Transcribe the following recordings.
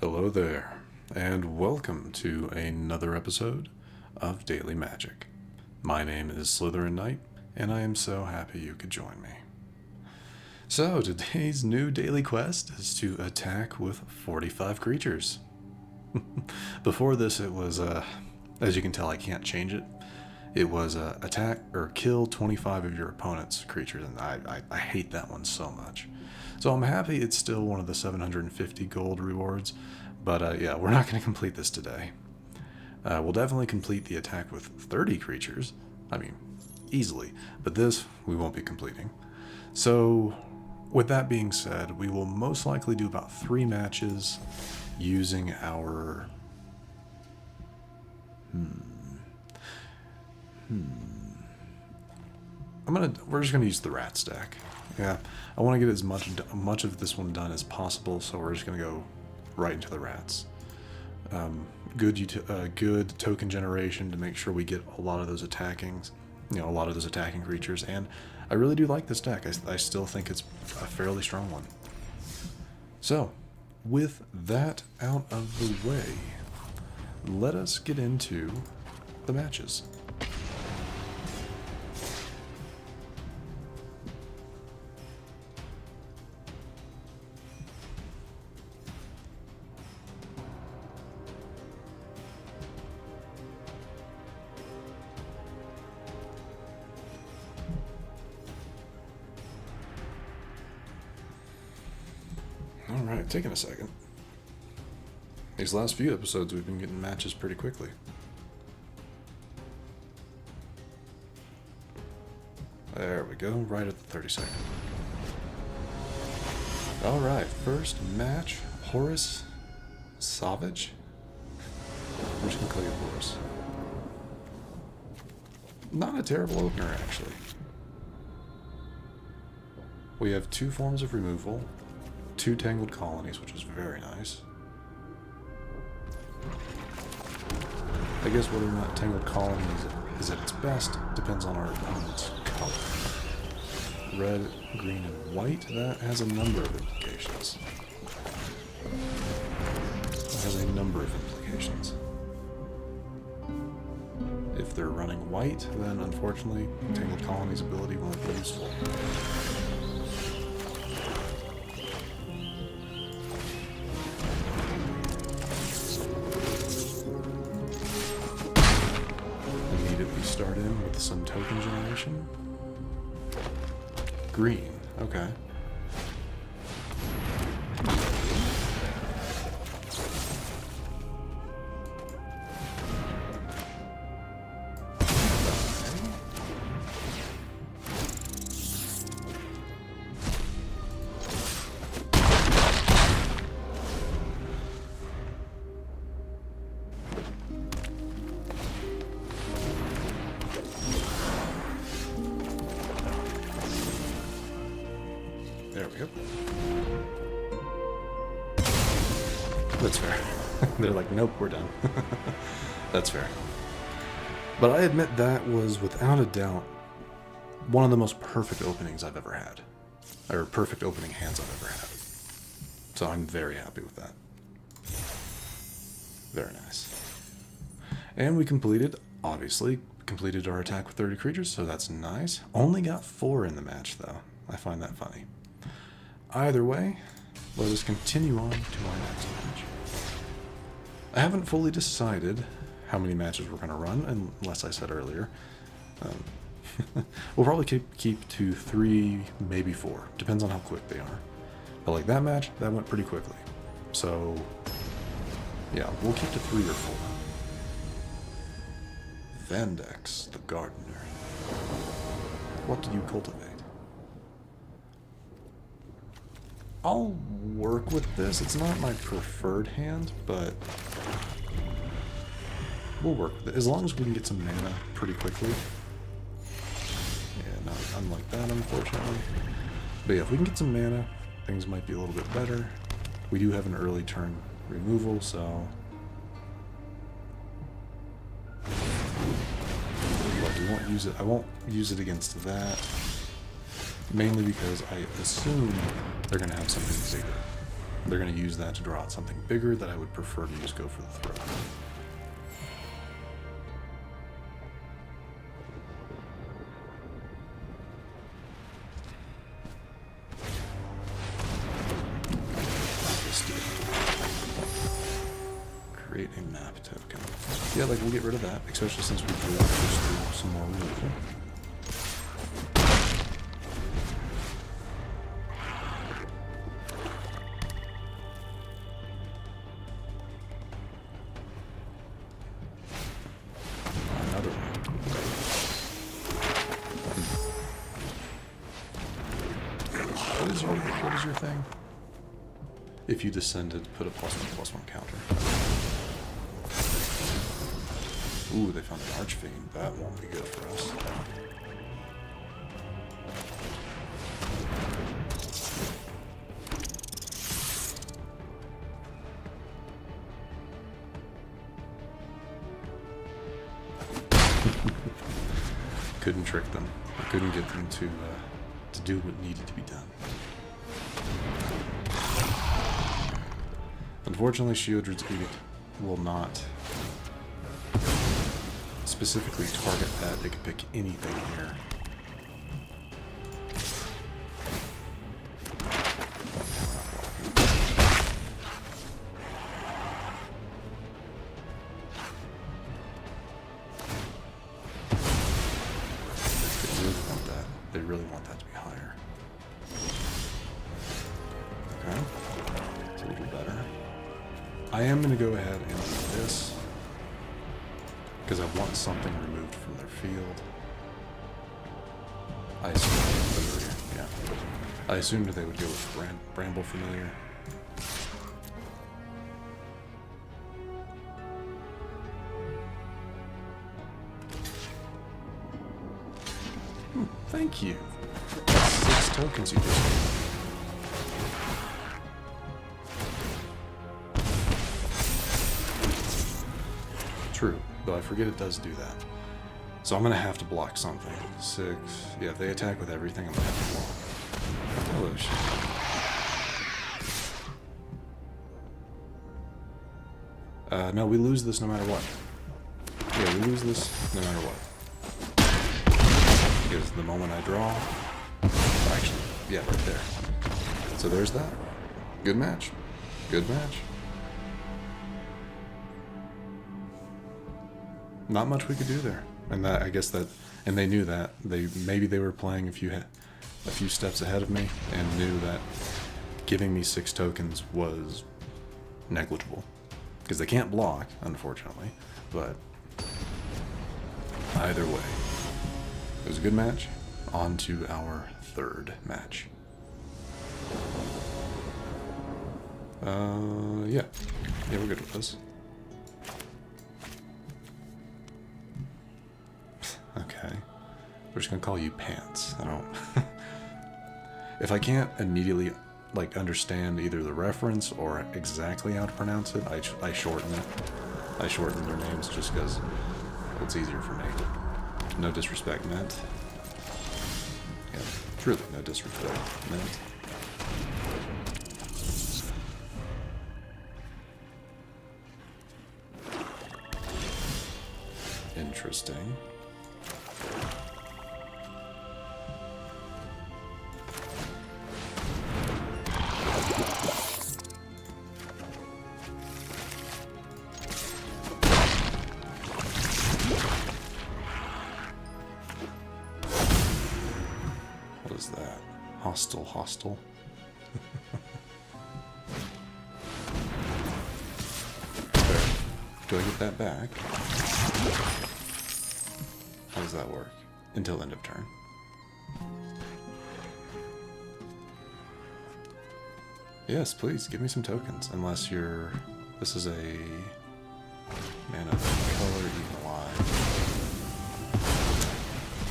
Hello there, and welcome to another episode of Daily Magic. My name is SlytherinKnight, and I am so happy you could join me. So, today's new daily quest is to attack with 45 creatures. Before this, it was, as you can tell, I can't change it. It was attack or kill 25 of your opponent's creatures, and I hate that one so much. So I'm happy it's still one of the 750 gold rewards, but yeah, we're not going to complete this today. We'll definitely complete the attack with 30 creatures, I mean, easily, but this we won't be completing. So, with that being said, we will most likely do about 3 matches using our... We're just gonna use the rat stack. Yeah, I want to get as much of this one done as possible, so we're just gonna go right into the rats. Good token generation to make sure we get a lot of those attacking creatures, and I really do like this deck. I still think it's a fairly strong one. So, with that out of the way, let us get into the matches. Alright, taking a second. These last few episodes we've been getting matches pretty quickly. There we go, right at the 30-second mark. Alright, first match, Horus Savage? We're just gonna call you Horus. Not a terrible opener, actually. We have 2 forms of removal, 2 Tangled Colonies, which is very nice. I guess whether or not Tangled Colony is at its best depends on our opponent's color. Red, green, and white, that has a number of implications. If they're running white, then unfortunately, Tangled Colony's ability won't be useful. Start in with some token generation. Green, okay. There we go. That's fair. They're like, nope, we're done. That's fair. But I admit that was, without a doubt, one of the most perfect openings I've ever had. Or perfect opening hands I've ever had. So I'm very happy with that. Very nice. And we completed our attack with 30 creatures, so that's nice. Only got 4 in the match, though. I find that funny. Either way, let us continue on to our next match. I haven't fully decided how many matches we're going to run, unless I said earlier. We'll probably keep to 3, maybe 4. Depends on how quick they are. But like that match, that went pretty quickly. So, yeah, we'll keep to 3 or 4. Vandex, the gardener. What do you cultivate? I'll work with this. It's not my preferred hand, but we'll work with it. As long as we can get some mana pretty quickly. Yeah, not unlike that, unfortunately. But yeah, if we can get some mana, things might be a little bit better. We do have an early turn removal, so... But we won't use it. I won't use it against that. Mainly because I assume they're going to have something bigger. they're going to use that to draw out something bigger that I would prefer to just go for the throat. Create a map token. Yeah, like we'll get rid of that, especially since we drew some more removal. Another one. What is your thing? If you descended, put a +1/+1 counter. Ooh, they found an Archfiend. That won't be good for us. Couldn't trick them. I couldn't get them to do what needed to be done. Unfortunately, Sheoldred's Edict will not specifically target that. They could pick anything here. They really want that. They really want that to be higher. Okay. So we do better. I am going to go ahead and do this, because I want something removed from their field. I assumed, yeah. I assumed they would go with Bramble Familiar. Thank you. 6 tokens you just gave me. True, though I forget it does do that. So I'm going to have to block something. 6. Yeah, if they attack with everything, I'm going to have to block. Hello, shit. No, we lose this no matter what. Yeah, we lose this no matter what. Because the moment I draw... Oh, actually, yeah, right there. So there's that. Good match. Good match. Not much we could do there, and that I guess that, and they knew that. Maybe they were playing a few steps ahead of me and knew that giving me 6 tokens was negligible because they can't block, unfortunately. But either way, it was a good match. On to our 3rd match. Yeah, we're good with this. Okay. We're just gonna call you Pants. I don't... If I can't immediately, like, understand either the reference or exactly how to pronounce it, I shorten it. I shorten their names just because it's easier for me. No disrespect meant. Yeah, truly no disrespect meant. Interesting. What is that? Hostile. There. Do I get that back? How does that work? Until end of turn. Yes, please, give me some tokens. Unless you're... This is a... Mana color even alive.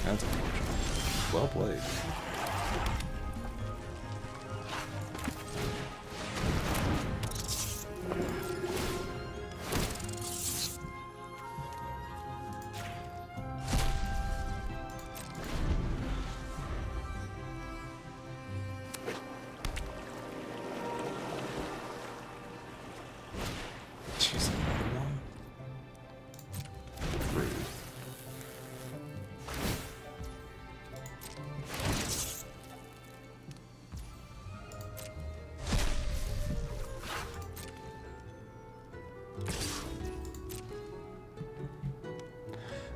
That's unfortunate. Well played.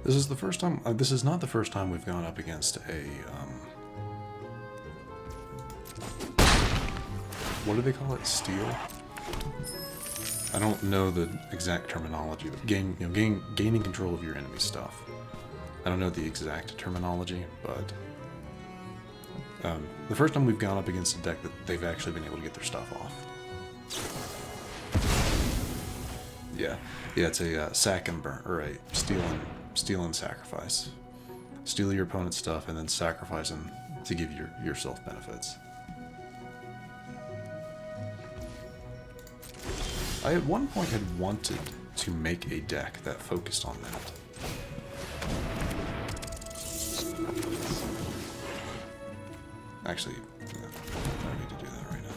This is the first time. This is not the first time we've gone up against a. What do they call it? Steel. I don't know the exact terminology, but gaining control of your enemy stuff. I don't know the exact terminology, but the first time we've gone up against a deck that they've actually been able to get their stuff off. Yeah, it's a sack and burn, or a steal and sacrifice. Steal your opponent's stuff and then sacrifice them to give yourself benefits. I at one point had wanted to make a deck that focused on that. Actually, yeah, I don't need to do that right now.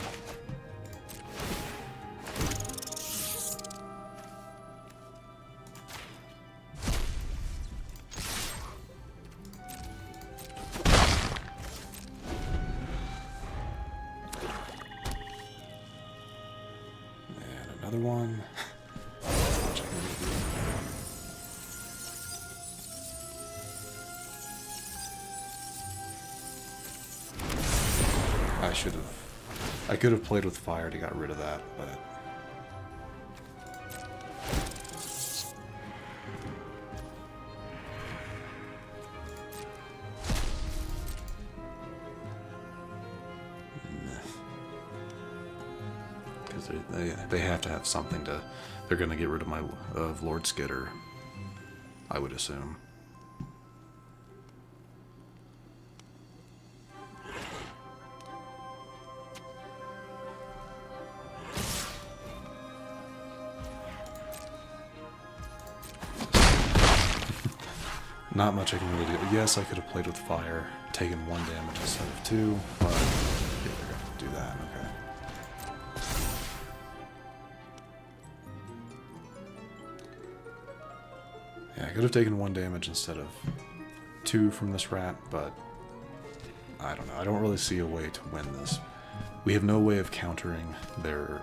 And another one. I could have played with fire to got rid of that, but because they have to have something to. They're going to get rid of Lord Skitter, I would assume. Not much I can really do. Yes, I could have played with fire, taken 1 damage instead of 2, but yeah, they're going to do that, okay. Yeah, I could have taken 1 damage instead of 2 from this rat, but I don't know. I don't really see a way to win this. We have no way of countering their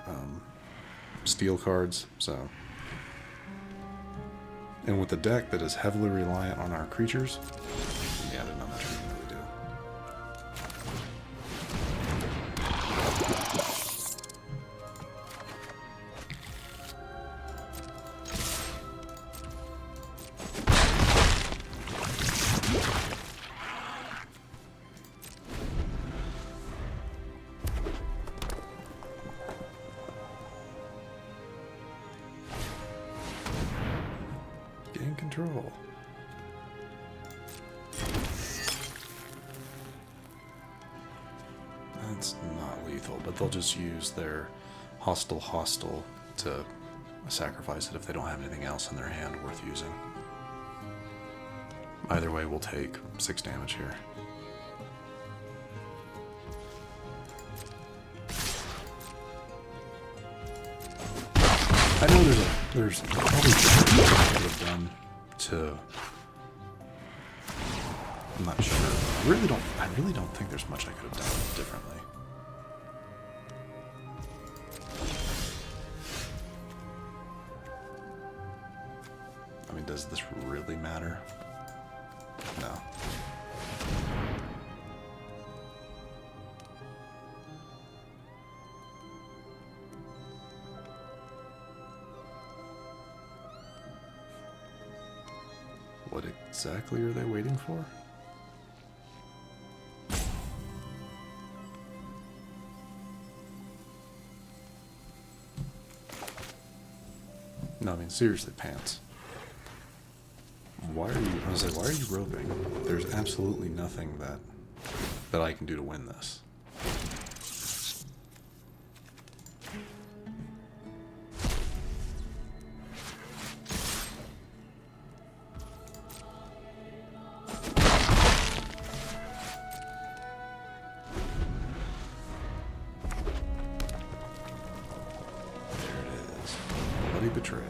steel cards, so... And with a deck that is heavily reliant on our creatures, yeah, there's not much we can really do. Gain control. That's not lethal, but they'll just use their hostile to sacrifice it if they don't have anything else in their hand worth using. Either way, we'll take 6 damage here. I know there's probably things I could have done to. I'm not sure. I really don't think there's much I could have done differently. I mean, does this really matter? No. What exactly are they waiting for? No, I mean, seriously, Pants. Why are you roping? There's absolutely nothing that I can do to win this. Betrayal.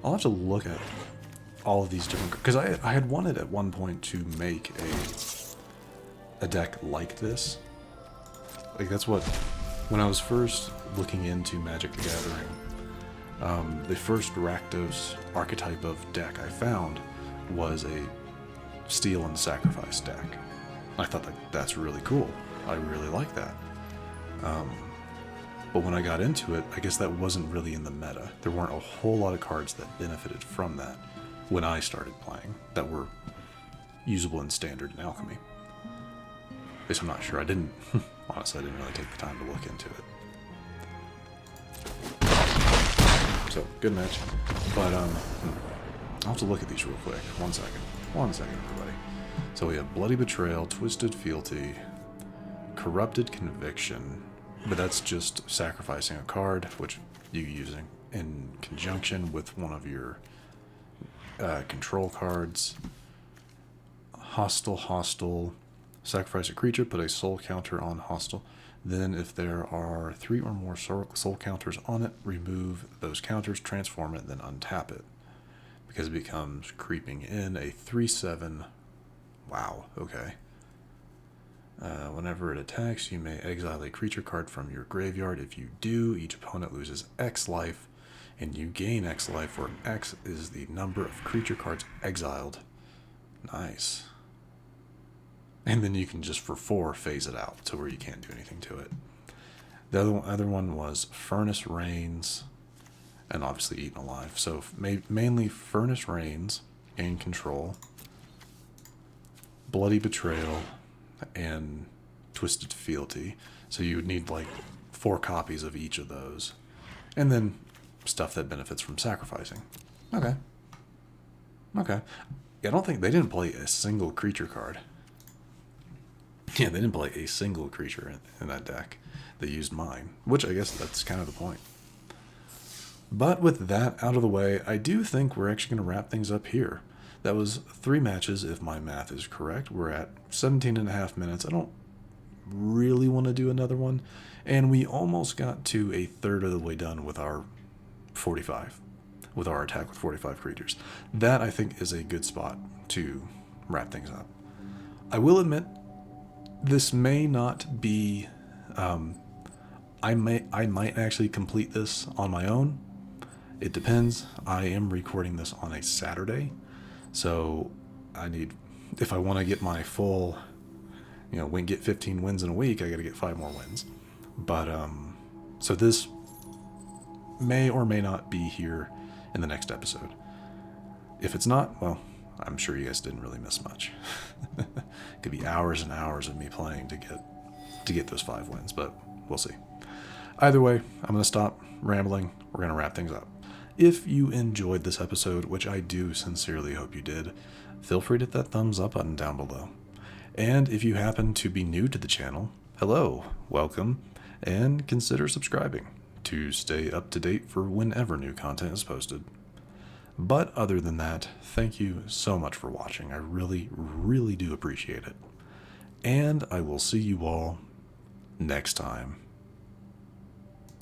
I'll have to look at all of these different, because I had wanted at one point to make a deck like this, Like, that's what, when I was first looking into Magic the Gathering, the first Rakdos archetype of deck I found was a steal and sacrifice deck. I thought that's really cool. I really like that. But when I got into it, I guess that wasn't really in the meta. There weren't a whole lot of cards that benefited from that when I started playing that were usable in Standard and Alchemy. At least I'm not sure. Honestly, I didn't really take the time to look into it. So, good match. But, I'll have to look at these real quick. 1 second. 1 second, everybody. So we have Bloody Betrayal, Twisted Fealty, Corrupted Conviction, but that's just sacrificing a card, which you're using in conjunction with one of your control cards. Hostile, sacrifice a creature, put a soul counter on hostile. Then if there are 3 or more soul counters on it, remove those counters, transform it, then untap it. Because it becomes creeping in a 3/7. Wow, okay. Whenever it attacks, you may exile a creature card from your graveyard. If you do, each opponent loses X life, and you gain X life, where X is the number of creature cards exiled. Nice. And then you can just, for 4, phase it out to where you can't do anything to it. The other one was Furnace Rains, and obviously Eaten Alive. So mainly Furnace Rains, gain control, Bloody Betrayal, and Twisted Fealty. So you would need like 4 copies of each of those. And then stuff that benefits from sacrificing. Okay. Yeah, I don't think they didn't play a single creature card. Yeah, they didn't play a single creature in that deck. They used mine, which I guess that's kind of the point. But with that out of the way, I do think we're actually going to wrap things up here. That was 3 matches, if my math is correct. We're at 17.5 minutes. I don't really want to do another one. And we almost got to a third of the way done with our 45. With our attack with 45 creatures. That, I think, is a good spot to wrap things up. I will admit, this may not be... I might actually complete this on my own. It depends. I am recording this on a Saturday. So if I want to get my full, get 15 wins in a week, I got to get 5 more wins. But, so this may or may not be here in the next episode. If it's not, well, I'm sure you guys didn't really miss much. It could be hours and hours of me playing to get those 5 wins, but we'll see. Either way, I'm going to stop rambling. We're going to wrap things up. If you enjoyed this episode, which I do sincerely hope you did, feel free to hit that thumbs up button down below. And if you happen to be new to the channel, hello, welcome, and consider subscribing to stay up to date for whenever new content is posted. But other than that, thank you so much for watching. I really, really do appreciate it. And I will see you all next time.